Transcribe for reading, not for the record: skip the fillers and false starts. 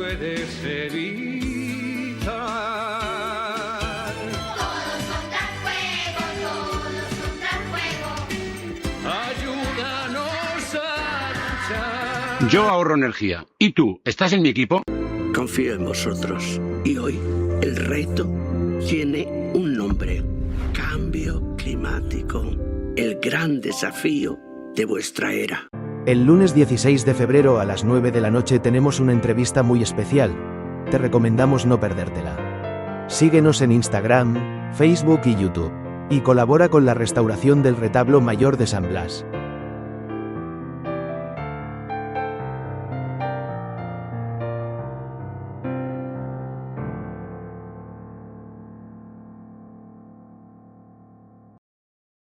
puedes evitar. Todos contra el fuego, todos contra el fuego. Ayúdanos a luchar. Yo ahorro energía. ¿Y tú? ¿Estás en mi equipo? Confío en vosotros. Y hoy el reto tiene un nombre: cambio climático. El gran desafío de vuestra era. El lunes 16 de febrero a las 9 de la noche tenemos una entrevista muy especial. Te recomendamos no perdértela. Síguenos en Instagram, Facebook y YouTube. Y colabora con la restauración del retablo mayor de San Blas.